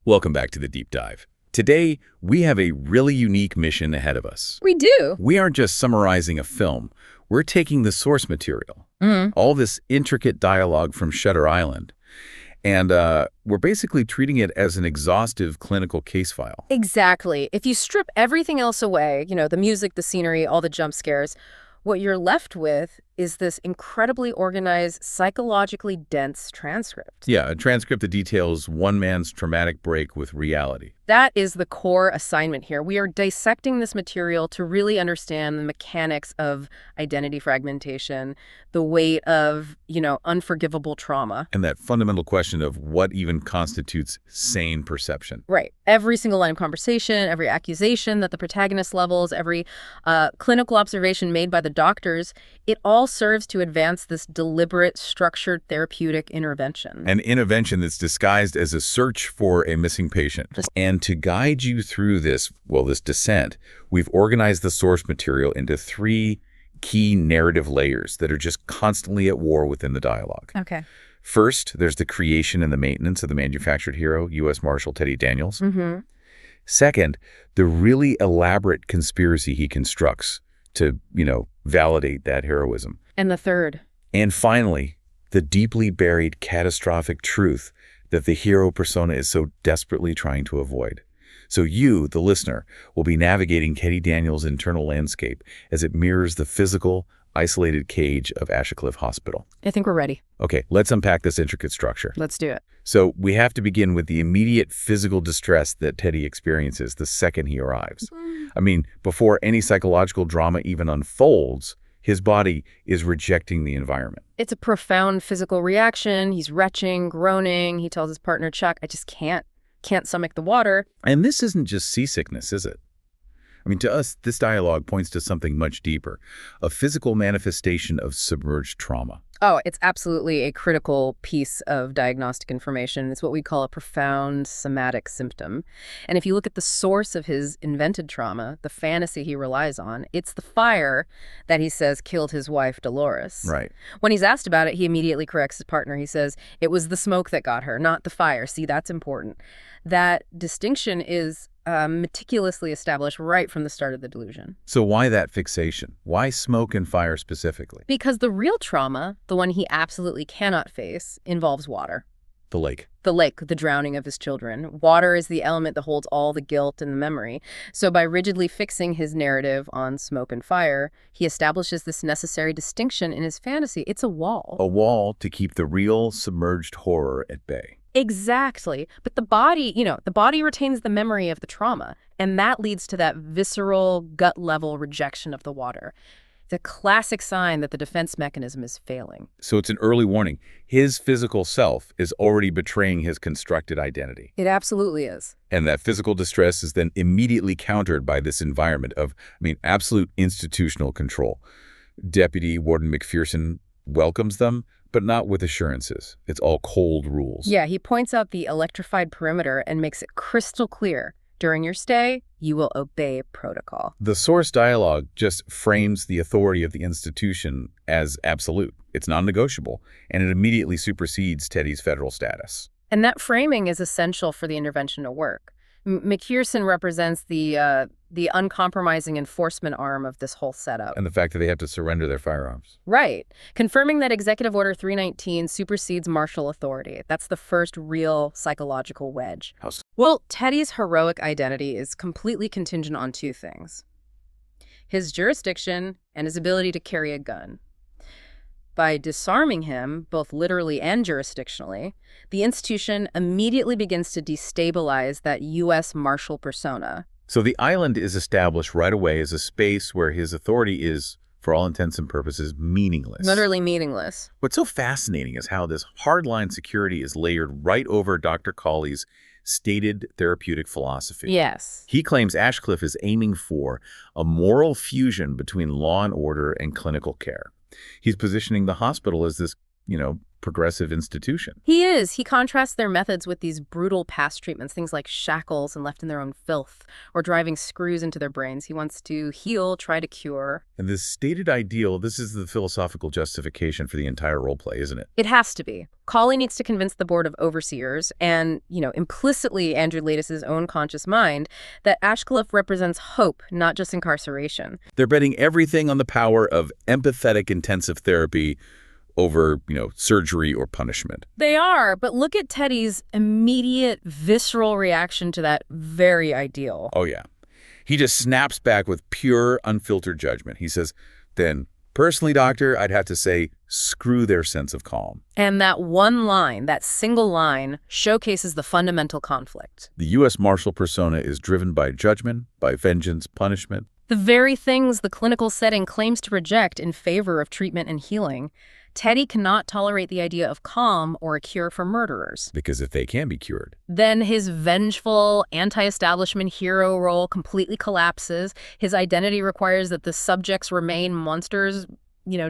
Welcome back to the Deep Dive. Today, we have a really unique mission ahead of us. We do. We aren't just summarizing a film. We're taking the source material, all this intricate dialogue from Shutter Island, and we're basically treating it as an exhaustive clinical case file. Exactly. If you strip everything else away, the music, the scenery, all the jump scares, what you're left with is this incredibly organized, psychologically dense transcript. Yeah, a transcript that details one man's traumatic break with reality. That is the core assignment here. We are dissecting this material to really understand the mechanics of identity fragmentation, the weight of, unforgivable trauma. And that fundamental question of what even constitutes sane perception. Right. Every single line of conversation, every accusation that the protagonist levels, every clinical observation made by the doctors, it all serves to advance this deliberate, structured therapeutic intervention. An intervention that's disguised as a search for a missing patient. And to guide you through this descent, we've organized the source material into 3 key narrative layers that are just constantly at war within the dialogue. Okay. First, there's the creation and the maintenance of the manufactured hero, U.S. Marshal Teddy Daniels. Second, the really elaborate conspiracy he constructs to, validate that heroism. And the third. And finally, the deeply buried catastrophic truth that the hero persona is so desperately trying to avoid. So you, the listener, will be navigating Teddy Daniels' internal landscape as it mirrors the physical, isolated cage of Ashcliffe Hospital. I think we're ready. Okay, let's unpack this intricate structure. Let's do it. So we have to begin with the immediate physical distress that Teddy experiences the second he arrives. Before any psychological drama even unfolds, his body is rejecting the environment. It's a profound physical reaction. He's retching, groaning. He tells his partner, Chuck, I just can't stomach the water. And this isn't just seasickness, is it? To us, this dialogue points to something much deeper, a physical manifestation of submerged trauma. Oh, it's absolutely a critical piece of diagnostic information. It's what we call a profound somatic symptom. And if you look at the source of his invented trauma, the fantasy he relies on, it's the fire that he says killed his wife, Dolores. Right. When he's asked about it, he immediately corrects his partner. He says, it was the smoke that got her, not the fire. See, that's important. That distinction is meticulously established right from the start of the delusion. So why that fixation? Why smoke and fire specifically? Because the real trauma, the one he absolutely cannot face, involves water. The lake. The lake, the drowning of his children. Water is the element that holds all the guilt and the memory. So by rigidly fixing his narrative on smoke and fire, he establishes this necessary distinction in his fantasy. It's a wall. A wall to keep the real submerged horror at bay. Exactly. But the body retains the memory of the trauma, and that leads to that visceral, gut-level rejection of the water. It's a classic sign that the defense mechanism is failing. So it's an early warning. His physical self is already betraying his constructed identity. It absolutely is. And that physical distress is then immediately countered by this environment of, absolute institutional control. Deputy Warden McPherson welcomes them, but not with assurances. It's all cold rules. Yeah, he points out the electrified perimeter and makes it crystal clear. During your stay, you will obey protocol. The source dialogue just frames the authority of the institution as absolute. It's non-negotiable, and it immediately supersedes Teddy's federal status. And that framing is essential for the intervention to work. McPherson represents the uncompromising enforcement arm of this whole setup. And the fact that they have to surrender their firearms. Right. Confirming that Executive Order 319 supersedes martial authority. That's the first real psychological wedge. How so? Well, Teddy's heroic identity is completely contingent on 2 things. His jurisdiction and his ability to carry a gun. By disarming him, both literally and jurisdictionally, the institution immediately begins to destabilize that U.S. Marshal persona. So the island is established right away as a space where his authority is, for all intents and purposes, meaningless. Literally meaningless. What's so fascinating is how this hardline security is layered right over Dr. Cawley's stated therapeutic philosophy. Yes. He claims Ashcliffe is aiming for a moral fusion between law and order and clinical care. He's positioning the hospital as this progressive institution. He is. He contrasts their methods with these brutal past treatments, things like shackles and left in their own filth, or driving screws into their brains. He wants to heal, try to cure. And this stated ideal, this is the philosophical justification for the entire role play, isn't it? It has to be. Cawley needs to convince the board of overseers and, implicitly Andrew Laeddis' own conscious mind that Ashcliffe represents hope, not just incarceration. They're betting everything on the power of empathetic intensive therapy over, surgery or punishment. They are, but look at Teddy's immediate, visceral reaction to that very ideal. Oh, yeah. He just snaps back with pure, unfiltered judgment. He says, then, personally, doctor, I'd have to say, screw their sense of calm. And that one line, that single line, showcases the fundamental conflict. The U.S. Marshal persona is driven by judgment, by vengeance, punishment. The very things the clinical setting claims to reject in favor of treatment and healing. Teddy cannot tolerate the idea of calm or a cure for murderers. Because if they can be cured. Then his vengeful, anti-establishment hero role completely collapses. His identity requires that the subjects remain monsters,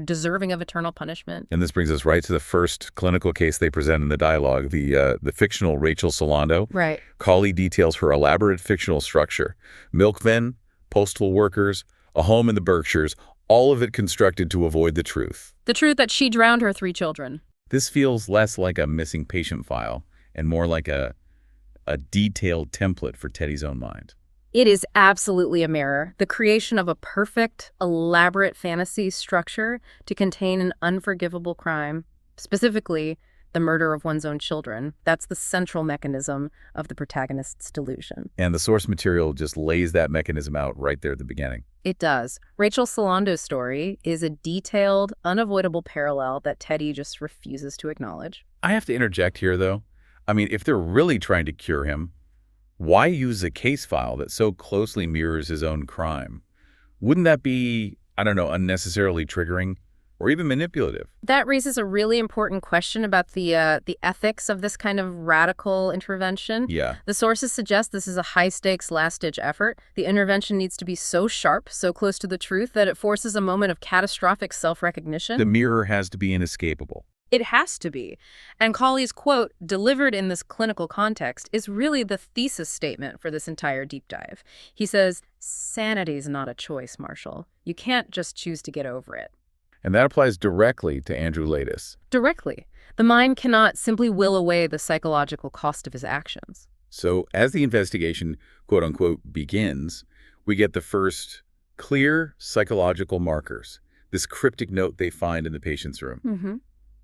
deserving of eternal punishment. And this brings us right to the first clinical case they present in the dialogue, the fictional Rachel Solando. Right. Cawley details her elaborate fictional structure. Milkmen, postal workers, a home in the Berkshires, all of it constructed to avoid the truth. The truth that she drowned her 3 children. This feels less like a missing patient file and more like a detailed template for Teddy's own mind. It is absolutely a mirror, the creation of a perfect, elaborate fantasy structure to contain an unforgivable crime, specifically the murder of one's own children. That's the central mechanism of the protagonist's delusion. And the source material just lays that mechanism out right there at the beginning. It does. Rachel Solando's story is a detailed, unavoidable parallel that Teddy just refuses to acknowledge. I have to interject here, though. I mean, if they're really trying to cure him, why use a case file that so closely mirrors his own crime? Wouldn't that be, unnecessarily triggering or even manipulative? That raises a really important question about the ethics of this kind of radical intervention. Yeah. The sources suggest this is a high-stakes, last-ditch effort. The intervention needs to be so sharp, so close to the truth, that it forces a moment of catastrophic self-recognition. The mirror has to be inescapable. It has to be. And Cawley's quote, delivered in this clinical context, is really the thesis statement for this entire deep dive. He says, "Sanity's not a choice, Marshall. You can't just choose to get over it." And that applies directly to Andrew Laeddis. Directly. The mind cannot simply will away the psychological cost of his actions. So as the investigation, quote unquote, begins, we get the first clear psychological markers, this cryptic note they find in the patient's room. Mm-hmm.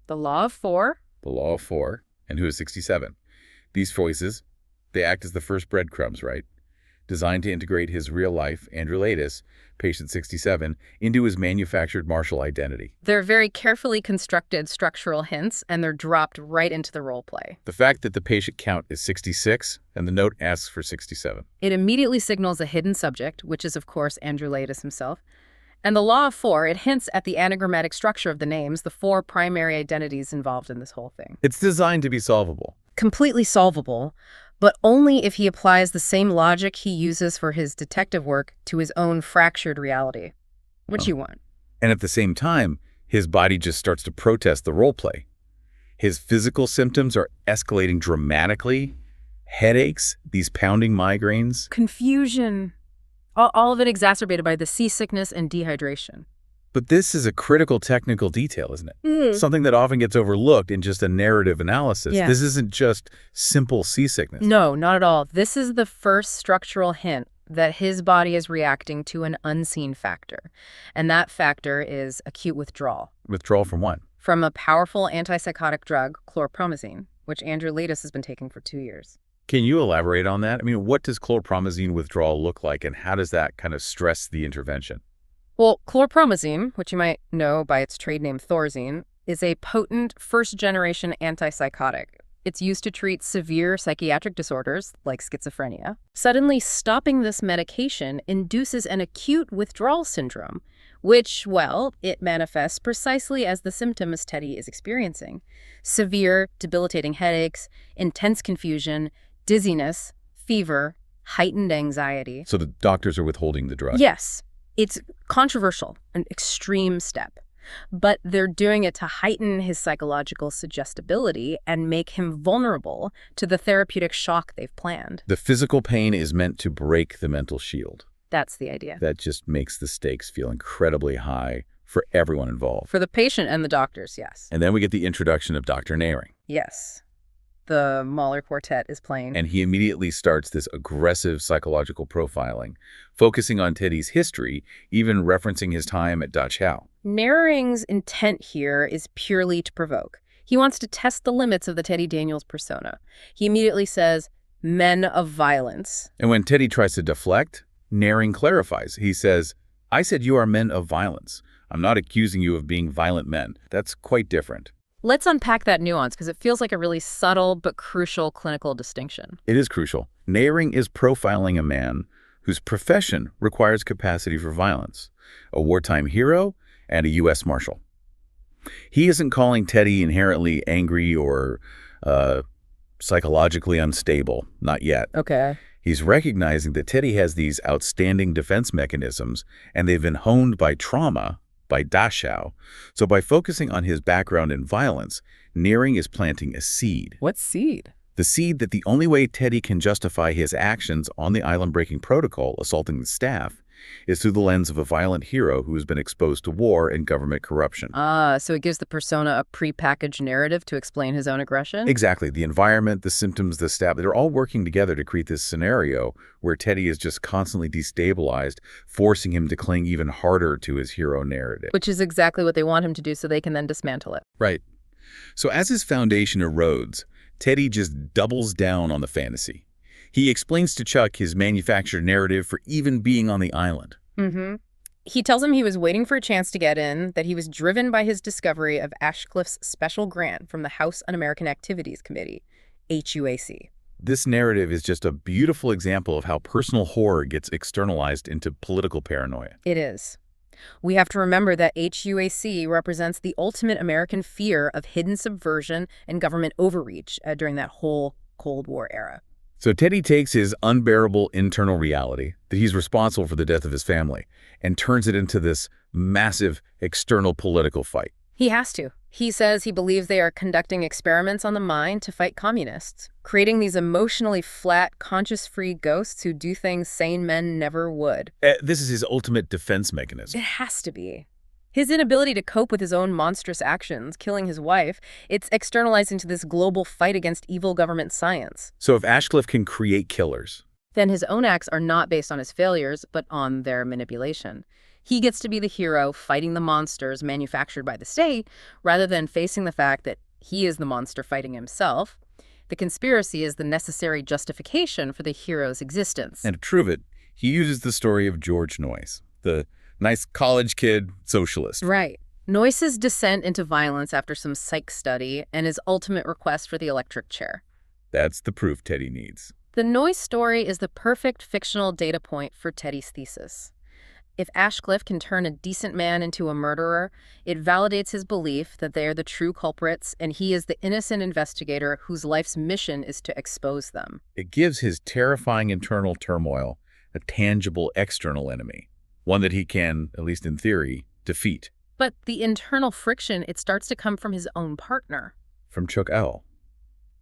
The Law of Four. The Law of Four, and who is 67. These voices, they act as the first breadcrumbs, right? Designed to integrate his real life, Andrew Laeddis, patient 67, into his manufactured Marshall identity. They're very carefully constructed structural hints, and they're dropped right into the role play. The fact that the patient count is 66 and the note asks for 67. It immediately signals a hidden subject, which is, of course, Andrew Laeddis himself. And the Law of Four, it hints at the anagrammatic structure of the names, the 4 primary identities involved in this whole thing. It's designed to be solvable. Completely solvable, but only if he applies the same logic he uses for his detective work to his own fractured reality. What you want? And at the same time, his body just starts to protest the role play. His physical symptoms are escalating dramatically. Headaches, these pounding migraines. Confusion. All of it exacerbated by the seasickness and dehydration. But this is a critical technical detail, isn't it? Something that often gets overlooked in just a narrative analysis. Yeah. This isn't just simple seasickness. No, not at all. This is the first structural hint that his body is reacting to an unseen factor. And that factor is acute withdrawal. Withdrawal from what? From a powerful antipsychotic drug, chlorpromazine, which Andrew Laeddis has been taking for 2 years. Can you elaborate on that? I mean, what does chlorpromazine withdrawal look like, and how does that kind of stress the intervention? Well, chlorpromazine, which you might know by its trade name Thorazine, is a potent first-generation antipsychotic. It's used to treat severe psychiatric disorders like schizophrenia. Suddenly stopping this medication induces an acute withdrawal syndrome, which, well, it manifests precisely as the symptoms Teddy is experiencing. Severe, debilitating headaches, intense confusion, dizziness, fever, heightened anxiety. So the doctors are withholding the drug? Yes. It's controversial, an extreme step. but they're doing it to heighten his psychological suggestibility and make him vulnerable to the therapeutic shock they've planned. The physical pain is meant to break the mental shield. That's the idea. That just makes the stakes feel incredibly high for everyone involved. For the patient and the doctors, yes. And then we get the introduction of Dr. Naring. Yes. The Mahler Quartet is playing. And he immediately starts this aggressive psychological profiling, focusing on Teddy's history, even referencing his time at Dachau. Naring's intent here is purely to provoke. He wants to test the limits of the Teddy Daniels persona. He immediately says, men of violence. And when Teddy tries to deflect, Naring clarifies. He says, I said you are men of violence. I'm not accusing you of being violent men. That's quite different. Let's unpack that nuance because it feels like a really subtle but crucial clinical distinction. It is crucial. Naring is profiling a man whose profession requires capacity for violence, a wartime hero and a U.S. Marshal. He isn't calling Teddy inherently angry or psychologically unstable, not yet. Okay. He's recognizing that Teddy has these outstanding defense mechanisms, and they've been honed by trauma, by Dachau. So by focusing on his background in violence, Naring is planting a seed. What seed? The seed that the only way Teddy can justify his actions on the island-breaking protocol, assaulting the staff, is through the lens of a violent hero who has been exposed to war and government corruption. So it gives the persona a prepackaged narrative to explain his own aggression? Exactly. The environment, the symptoms, the staff, they're all working together to create this scenario where Teddy is just constantly destabilized, forcing him to cling even harder to his hero narrative. Which is exactly what they want him to do so they can then dismantle it. Right. So as his foundation erodes, Teddy just doubles down on the fantasy. He explains to Chuck his manufactured narrative for even being on the island. He tells him he was waiting for a chance to get in, that he was driven by his discovery of Ashcliffe's special grant from the House Un-American Activities Committee, HUAC. This narrative is just a beautiful example of how personal horror gets externalized into political paranoia. It is. We have to remember that HUAC represents the ultimate American fear of hidden subversion and government overreach during that whole Cold War era. So Teddy takes his unbearable internal reality, that he's responsible for the death of his family, and turns it into this massive external political fight. He has to. He says he believes they are conducting experiments on the mind to fight communists, creating these emotionally flat, conscious-free ghosts who do things sane men never would. This is his ultimate defense mechanism. It has to be. His inability to cope with his own monstrous actions, killing his wife, it's externalizing to this global fight against evil government science. So if Ashcliffe can create killers, then his own acts are not based on his failures, but on their manipulation. He gets to be the hero fighting the monsters manufactured by the state, rather than facing the fact that he is the monster fighting himself. The conspiracy is the necessary justification for the hero's existence. And to prove it, he uses the story of George Noyce, the nice college kid socialist. Right. Noyce's descent into violence after some psych study and his ultimate request for the electric chair. That's the proof Teddy needs. The Noyce story is the perfect fictional data point for Teddy's thesis. If Ashcliffe can turn a decent man into a murderer, it validates his belief that they are the true culprits and he is the innocent investigator whose life's mission is to expose them. It gives his terrifying internal turmoil a tangible external enemy, one that he can, at least in theory, defeat. But the internal friction, it starts to come from his own partner. From Chuck L.,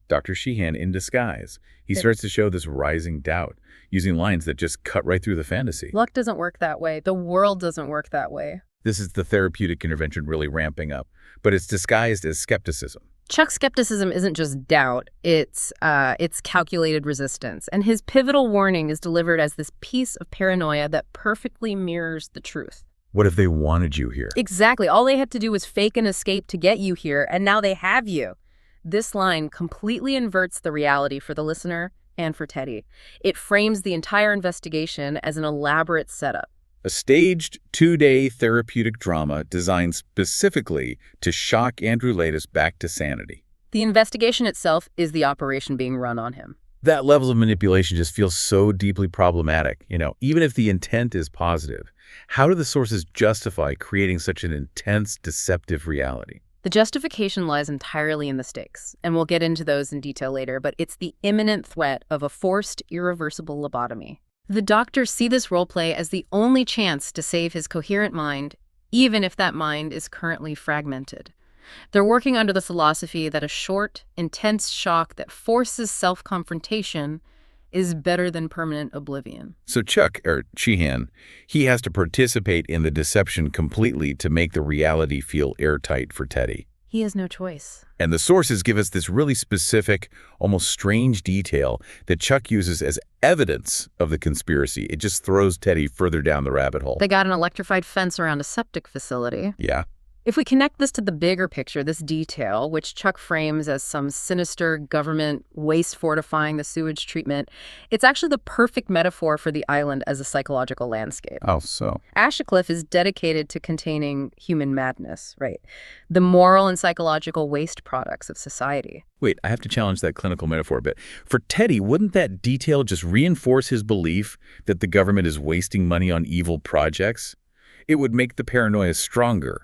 Dr. Sheehan in disguise. He starts to show this rising doubt, using lines that just cut right through the fantasy. Luck doesn't work that way. The world doesn't work that way. This is the therapeutic intervention really ramping up, but it's disguised as skepticism. Chuck's skepticism isn't just doubt, it's calculated resistance. And his pivotal warning is delivered as this piece of paranoia that perfectly mirrors the truth. What if they wanted you here? Exactly. All they had to do was fake an escape to get you here, and now they have you. This line completely inverts the reality for the listener and for Teddy. It frames the entire investigation as an elaborate setup. A staged 2-day therapeutic drama designed specifically to shock Andrew Laeddis back to sanity. The investigation itself is the operation being run on him. That level of manipulation just feels so deeply problematic. Even if the intent is positive, how do the sources justify creating such an intense, deceptive reality? The justification lies entirely in the stakes, and we'll get into those in detail later, but it's the imminent threat of a forced, irreversible lobotomy. The doctors see this roleplay as the only chance to save his coherent mind even if that mind is currently fragmented. They're working under the philosophy that a short, intense shock that forces self-confrontation is better than permanent oblivion. So Chuck, or Sheehan, he has to participate in the deception completely to make the reality feel airtight for Teddy. He has no choice. And the sources give us this really specific, almost strange detail that Chuck uses as evidence of the conspiracy. It just throws Teddy further down the rabbit hole. They got an electrified fence around a septic facility. Yeah. If we connect this to the bigger picture, this detail, which Chuck frames as some sinister government waste fortifying the sewage treatment, it's actually the perfect metaphor for the island as a psychological landscape. Oh, so. Ashcliffe is dedicated to containing human madness, right? The moral and psychological waste products of society. Wait, I have to challenge that clinical metaphor a bit. For Teddy, wouldn't that detail just reinforce his belief that the government is wasting money on evil projects? It would make the paranoia stronger.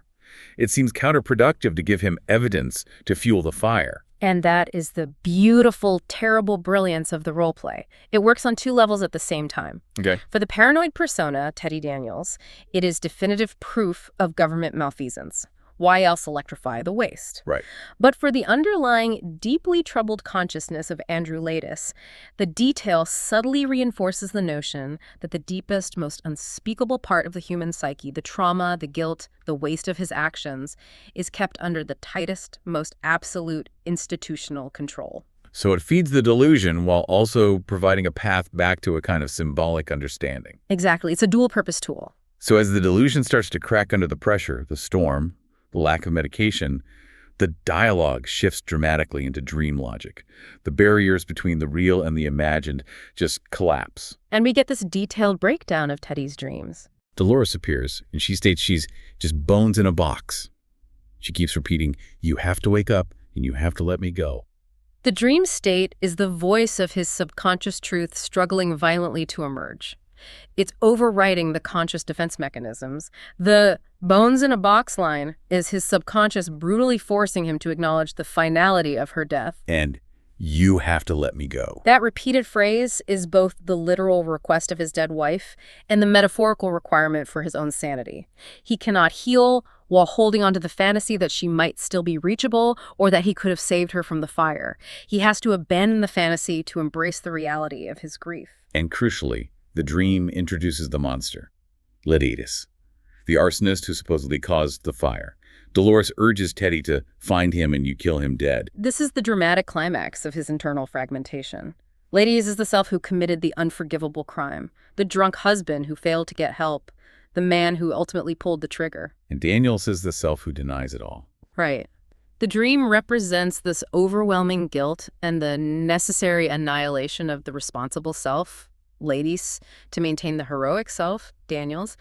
It seems counterproductive to give him evidence to fuel the fire. And that is the beautiful, terrible brilliance of the roleplay. It works on two levels at the same time. Okay. For the paranoid persona, Teddy Daniels, it is definitive proof of government malfeasance. Why else electrify the waste? Right. But for the underlying, deeply troubled consciousness of Andrew Laeddis, the detail subtly reinforces the notion that the deepest, most unspeakable part of the human psyche, the trauma, the guilt, the waste of his actions, is kept under the tightest, most absolute institutional control. So it feeds the delusion while also providing a path back to a kind of symbolic understanding. Exactly. It's a dual-purpose tool. So as the delusion starts to crack under the pressure, the storm, the lack of medication, the dialogue shifts dramatically into dream logic. The barriers between the real and the imagined just collapse. And we get this detailed breakdown of Teddy's dreams. Dolores appears, and she states she's just bones in a box. She keeps repeating, "You have to wake up, and you have to let me go." The dream state is the voice of his subconscious truth struggling violently to emerge. It's overriding the conscious defense mechanisms. The bones in a box line is his subconscious brutally forcing him to acknowledge the finality of her death. And you have to let me go. That repeated phrase is both the literal request of his dead wife and the metaphorical requirement for his own sanity. He cannot heal while holding on to the fantasy that she might still be reachable or that he could have saved her from the fire. He has to abandon the fantasy to embrace the reality of his grief. And crucially, the dream introduces the monster, Laeddis, the arsonist who supposedly caused the fire. Dolores urges Teddy to find him and you kill him dead. This is the dramatic climax of his internal fragmentation. Laeddis is the self who committed the unforgivable crime, the drunk husband who failed to get help, the man who ultimately pulled the trigger. And Daniels is the self who denies it all. Right. The dream represents this overwhelming guilt and the necessary annihilation of the responsible self, Laeddis, to maintain the heroic self, Daniels.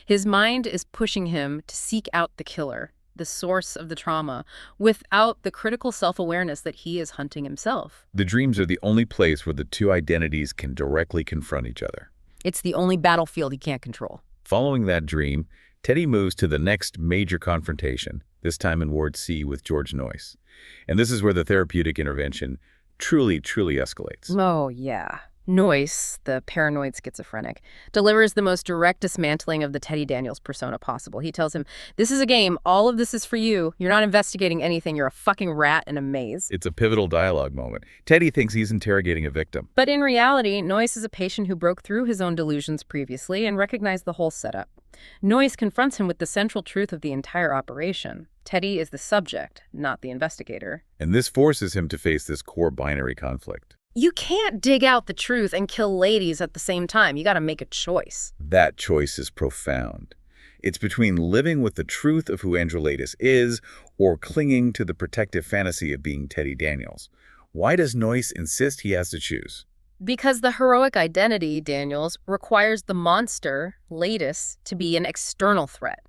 His mind is pushing him to seek out the killer, the source of the trauma, without the critical self-awareness that he is hunting himself. The dreams are the only place where the two identities can directly confront each other. It's the only battlefield he can't control. Following that dream, Teddy moves to the next major confrontation, this time in Ward C with George Noyce. And this is where the therapeutic intervention truly escalates. Oh, yeah. Noyce, the paranoid schizophrenic, delivers the most direct dismantling of the Teddy Daniels persona possible. He tells him, "This is a game. All of this is for you. You're not investigating anything. You're a fucking rat in a maze." It's a pivotal dialogue moment. Teddy thinks he's interrogating a victim. But in reality, Noyce is a patient who broke through his own delusions previously and recognized the whole setup. Noyce confronts him with the central truth of the entire operation. Teddy is the subject, not the investigator. And this forces him to face this core binary conflict. You can't dig out the truth and kill Laeddis at the same time. You got to make a choice. That choice is profound. It's between living with the truth of who Andrew Laeddis is or clinging to the protective fantasy of being Teddy Daniels. Why does Noyce insist he has to choose? Because the heroic identity, Daniels, requires the monster, Laeddis, to be an external threat.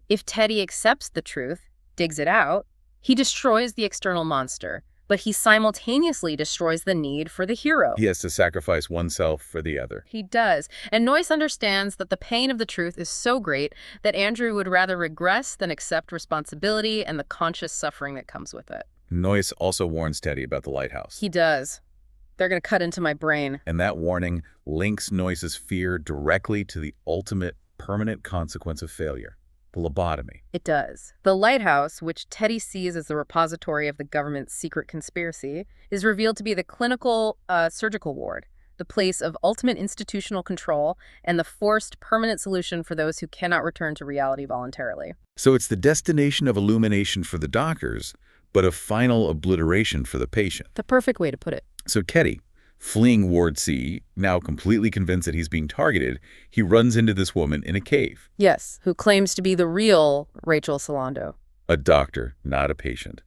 If Teddy accepts the truth, digs it out, he destroys the external monster, but he simultaneously destroys the need for the hero. He has to sacrifice oneself for the other. He does. And Noyce understands that the pain of the truth is so great that Andrew would rather regress than accept responsibility and the conscious suffering that comes with it. Noyce also warns Teddy about the lighthouse. He does. They're going to cut into my brain. And that warning links Noyce's fear directly to the ultimate permanent consequence of failure, lobotomy. It does. The lighthouse, which Teddy sees as the repository of the government's secret conspiracy, is revealed to be the clinical surgical ward, the place of ultimate institutional control and the forced permanent solution for those who cannot return to reality voluntarily. So it's the destination of illumination for the doctors, but a final obliteration for the patient. The perfect way to put it. So Teddy, fleeing Ward C, now completely convinced that he's being targeted, he runs into this woman in a cave. Yes, who claims to be the real Rachel Solando. A doctor, not a patient.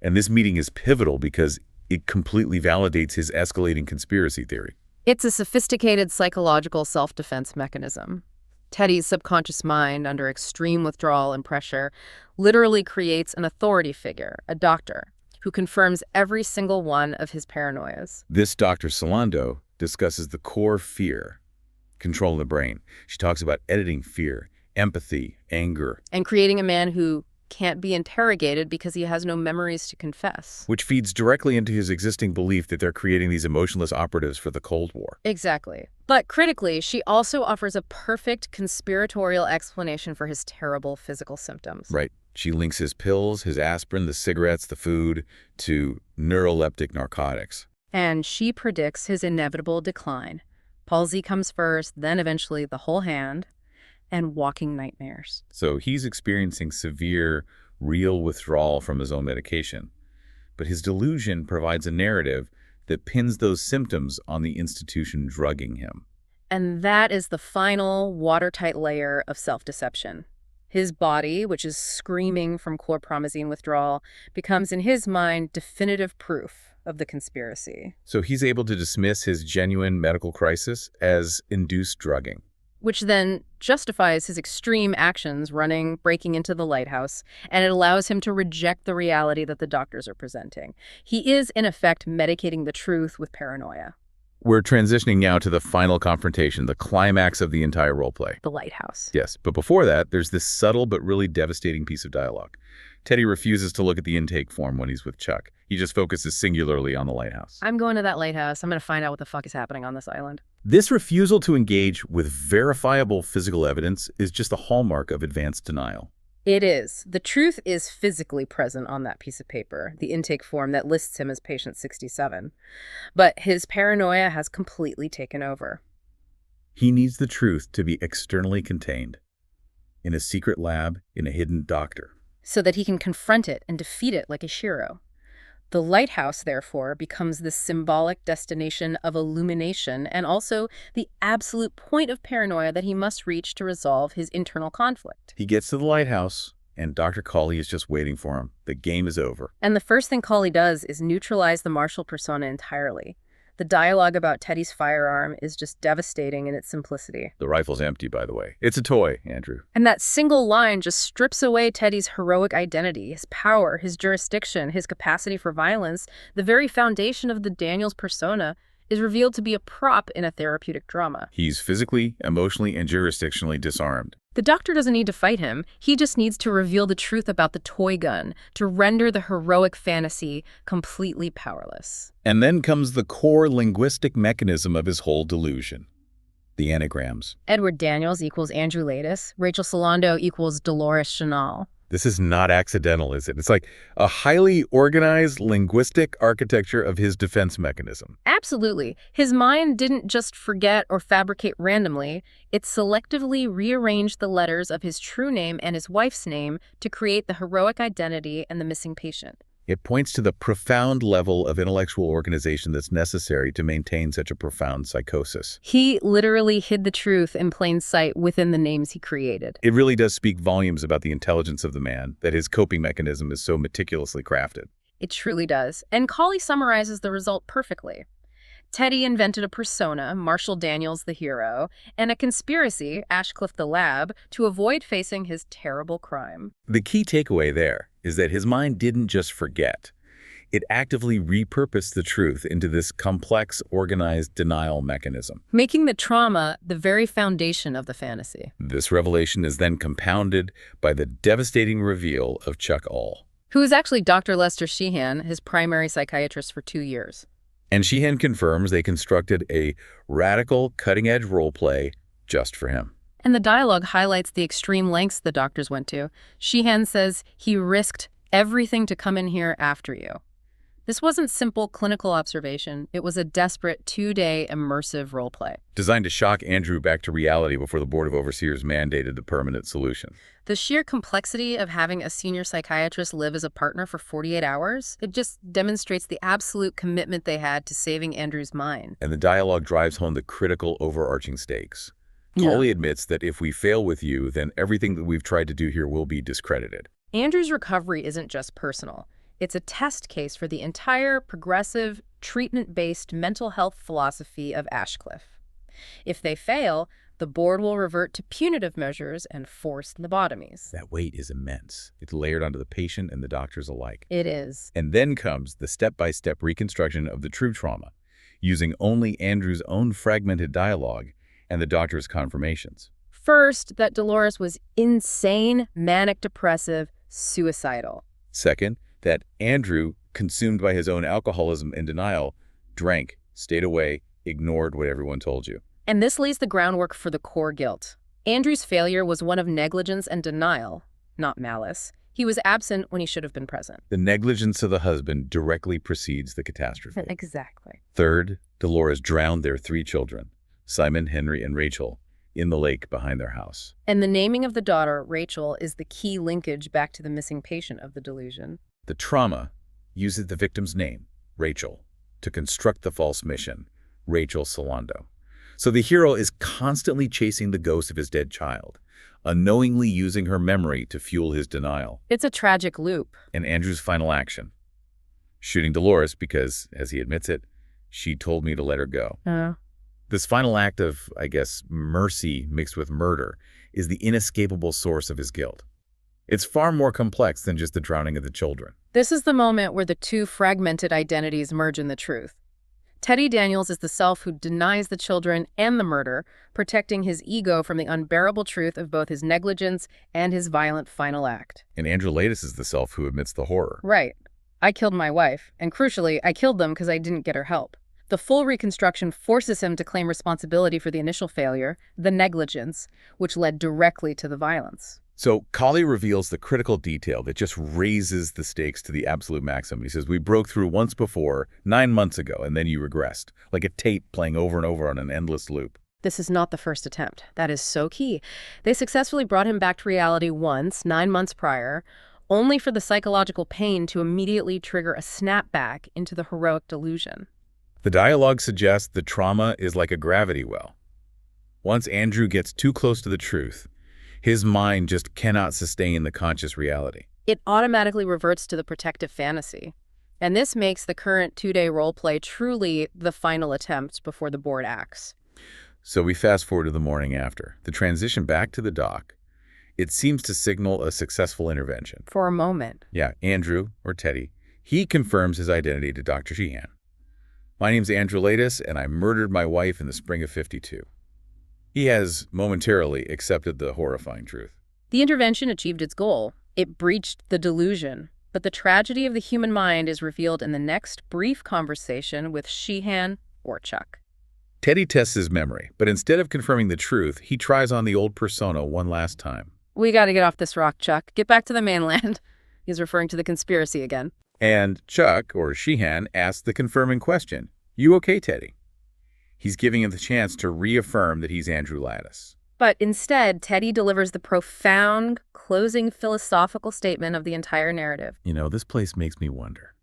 And this meeting is pivotal because it completely validates his escalating conspiracy theory. It's a sophisticated psychological self-defense mechanism. Teddy's subconscious mind, under extreme withdrawal and pressure, literally creates an authority figure, a doctor, who confirms every single one of his paranoias. This Dr. Solando discusses the core fear, control of the brain. She talks about editing fear, empathy, anger. And creating a man who can't be interrogated because he has no memories to confess. Which feeds directly into his existing belief that they're creating these emotionless operatives for the Cold War. Exactly. But critically, she also offers a perfect conspiratorial explanation for his terrible physical symptoms. Right. She links his pills, his aspirin, the cigarettes, the food, to neuroleptic narcotics. And she predicts his inevitable decline. Palsy comes first, then eventually the whole hand, and walking nightmares. So he's experiencing severe, real withdrawal from his own medication. But his delusion provides a narrative that pins those symptoms on the institution drugging him. And that is the final, watertight layer of self-deception. His body, which is screaming from chlorpromazine withdrawal, becomes in his mind definitive proof of the conspiracy. So he's able to dismiss his genuine medical crisis as induced drugging. Which then justifies his extreme actions running, breaking into the lighthouse, and it allows him to reject the reality that the doctors are presenting. He is, in effect, medicating the truth with paranoia. We're transitioning now to the final confrontation, the climax of the entire roleplay. The lighthouse. Yes, but before that, there's this subtle but really devastating piece of dialogue. Teddy refuses to look at the intake form when he's with Chuck. He just focuses singularly on the lighthouse. I'm going to that lighthouse. I'm going to find out what the fuck is happening on this island. This refusal to engage with verifiable physical evidence is just a hallmark of advanced denial. It is. The truth is physically present on that piece of paper, the intake form that lists him as patient 67. But his paranoia has completely taken over. He needs the truth to be externally contained, in a secret lab, in a hidden doctor. So that he can confront it and defeat it like a Shiro. The lighthouse, therefore, becomes the symbolic destination of illumination and also the absolute point of paranoia that he must reach to resolve his internal conflict. He gets to the lighthouse, and Dr. Cawley is just waiting for him. The game is over. And the first thing Cawley does is neutralize the martial persona entirely. The dialogue about Teddy's firearm is just devastating in its simplicity. The rifle's empty, by the way. It's a toy, Andrew. And that single line just strips away Teddy's heroic identity, his power, his jurisdiction, his capacity for violence. The very foundation of the Daniels persona is revealed to be a prop in a therapeutic drama. He's physically, emotionally, and jurisdictionally disarmed. The doctor doesn't need to fight him. He just needs to reveal the truth about the toy gun, to render the heroic fantasy completely powerless. And then comes the core linguistic mechanism of his whole delusion. The anagrams. Edward Daniels equals Andrew Laeddis. Rachel Solando equals Dolores Chanel. This is not accidental, is it? It's like a highly organized linguistic architecture of his defense mechanism. Absolutely. His mind didn't just forget or fabricate randomly. It selectively rearranged the letters of his true name and his wife's name to create the heroic identity and the missing patient. It points to the profound level of intellectual organization that's necessary to maintain such a profound psychosis. He literally hid the truth in plain sight within the names he created. It really does speak volumes about the intelligence of the man, that his coping mechanism is so meticulously crafted. It truly does. And Cawley summarizes the result perfectly. Teddy invented a persona, Marshall Daniels the hero, and a conspiracy, Ashcliffe the lab, to avoid facing his terrible crime. The key takeaway there is that his mind didn't just forget. It actively repurposed the truth into this complex, organized denial mechanism. Making the trauma the very foundation of the fantasy. This revelation is then compounded by the devastating reveal of Chuck All, who is actually Dr. Lester Sheehan, his primary psychiatrist for 2 years. And Sheehan confirms they constructed a radical, cutting-edge role play just for him. And the dialogue highlights the extreme lengths the doctors went to. Sheehan says he risked everything to come in here after you. This wasn't simple clinical observation. It was a desperate 2-day immersive role play. Designed to shock Andrew back to reality before the Board of Overseers mandated the permanent solution. The sheer complexity of having a senior psychiatrist live as a partner for 48 hours, it just demonstrates the absolute commitment they had to saving Andrew's mind. And the dialogue drives home the critical overarching stakes. Holly admits that if we fail with you, then everything that we've tried to do here will be discredited. Andrew's recovery isn't just personal. It's a test case for the entire progressive, treatment-based mental health philosophy of Ashcliffe. If they fail, the board will revert to punitive measures and forced lobotomies. That weight is immense. It's layered onto the patient and the doctors alike. It is. And then comes the step-by-step reconstruction of the true trauma, using only Andrew's own fragmented dialogue and the doctor's confirmations. First, that Dolores was insane, manic-depressive, suicidal. Second, that Andrew, consumed by his own alcoholism and denial, drank, stayed away, ignored what everyone told you. And this lays the groundwork for the core guilt. Andrew's failure was one of negligence and denial, not malice. He was absent when he should have been present. The negligence of the husband directly precedes the catastrophe. Exactly. Third, Dolores drowned their 3 children, Simon, Henry, and Rachel, in the lake behind their house. And the naming of the daughter, Rachel, is the key linkage back to the missing patient of the delusion. The trauma uses the victim's name, Rachel, to construct the false mission, Rachel Solando. So the hero is constantly chasing the ghost of his dead child, unknowingly using her memory to fuel his denial. It's a tragic loop. And Andrew's final action, shooting Dolores because, as he admits it, she told me to let her go. This final act of, I guess, mercy mixed with murder is the inescapable source of his guilt. It's far more complex than just the drowning of the children. This is the moment where the 2 fragmented identities merge in the truth. Teddy Daniels is the self who denies the children and the murder, protecting his ego from the unbearable truth of both his negligence and his violent final act. And Andrew Laeddis is the self who admits the horror. Right. I killed my wife, and crucially, I killed them because I didn't get her help. The full reconstruction forces him to claim responsibility for the initial failure, the negligence, which led directly to the violence. So Colley reveals the critical detail that just raises the stakes to the absolute maximum. He says, we broke through once before, 9 months ago, and then you regressed, like a tape playing over and over on an endless loop. This is not the first attempt. That is so key. They successfully brought him back to reality once, 9 months prior, only for the psychological pain to immediately trigger a snapback into the heroic delusion. The dialogue suggests the trauma is like a gravity well. Once Andrew gets too close to the truth, his mind just cannot sustain the conscious reality. It automatically reverts to the protective fantasy. And this makes the current 2-day role play truly the final attempt before the board acts. So we fast forward to the morning after. The transition back to the dock, it seems to signal a successful intervention. For a moment. Yeah, Andrew, or Teddy, he confirms his identity to Dr. Sheehan. My name's Andrew Laeddis, and I murdered my wife in the spring of '52. He has momentarily accepted the horrifying truth. The intervention achieved its goal. It breached the delusion. But the tragedy of the human mind is revealed in the next brief conversation with Sheehan or Chuck. Teddy tests his memory, but instead of confirming the truth, he tries on the old persona one last time. We got to get off this rock, Chuck. Get back to the mainland. He's referring to the conspiracy again. And Chuck, or Sheehan, asks the confirming question, "You okay, Teddy?" He's giving him the chance to reaffirm that he's Andrew Laeddis. But instead, Teddy delivers the profound, closing philosophical statement of the entire narrative. You know, this place makes me wonder.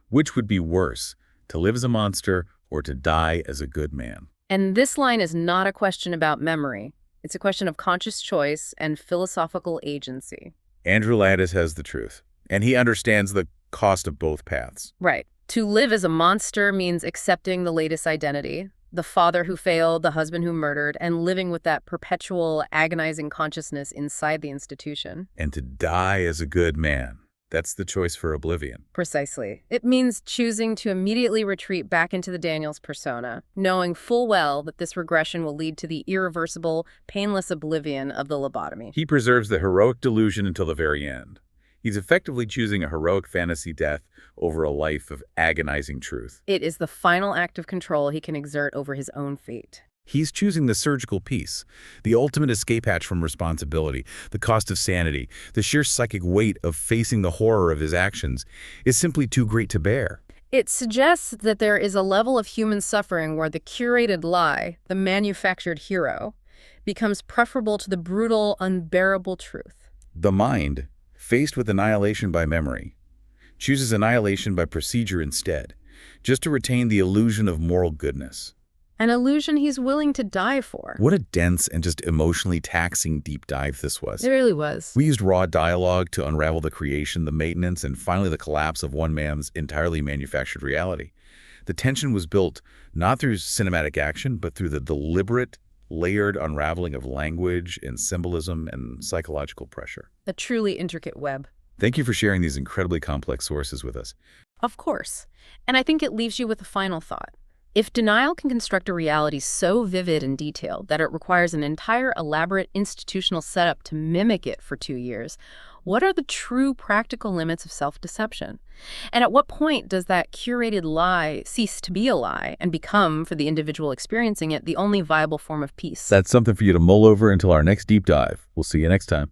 Which would be worse, to live as a monster or to die as a good man? And this line is not a question about memory. It's a question of conscious choice and philosophical agency. Andrew Laeddis has the truth, and he understands the cost of both paths. Right. To live as a monster means accepting the latest identity, the father who failed, the husband who murdered, and living with that perpetual, agonizing consciousness inside the institution. And to die as a good man, that's the choice for oblivion. Precisely. It means choosing to immediately retreat back into the Daniels persona, knowing full well that this regression will lead to the irreversible, painless oblivion of the lobotomy. He preserves the heroic delusion until the very end. He's effectively choosing a heroic fantasy death over a life of agonizing truth. It is the final act of control he can exert over his own fate. He's choosing the surgical peace, the ultimate escape hatch from responsibility, the cost of sanity, the sheer psychic weight of facing the horror of his actions is simply too great to bear. It suggests that there is a level of human suffering where the curated lie, the manufactured hero, becomes preferable to the brutal, unbearable truth. The mind, faced with annihilation by memory, chooses annihilation by procedure instead, just to retain the illusion of moral goodness. An illusion he's willing to die for. What a dense and just emotionally taxing deep dive this was. It really was. We used raw dialogue to unravel the creation, the maintenance, and finally the collapse of one man's entirely manufactured reality. The tension was built not through cinematic action, but through the deliberate, layered unraveling of language and symbolism and psychological pressure. A truly intricate web. Thank you for sharing these incredibly complex sources with us. Of course. And I think it leaves you with a final thought. If denial can construct a reality so vivid and detailed that it requires an entire elaborate institutional setup to mimic it for 2 years, what are the true practical limits of self-deception? And at what point does that curated lie cease to be a lie and become, for the individual experiencing it, the only viable form of peace? That's something for you to mull over until our next deep dive. We'll see you next time.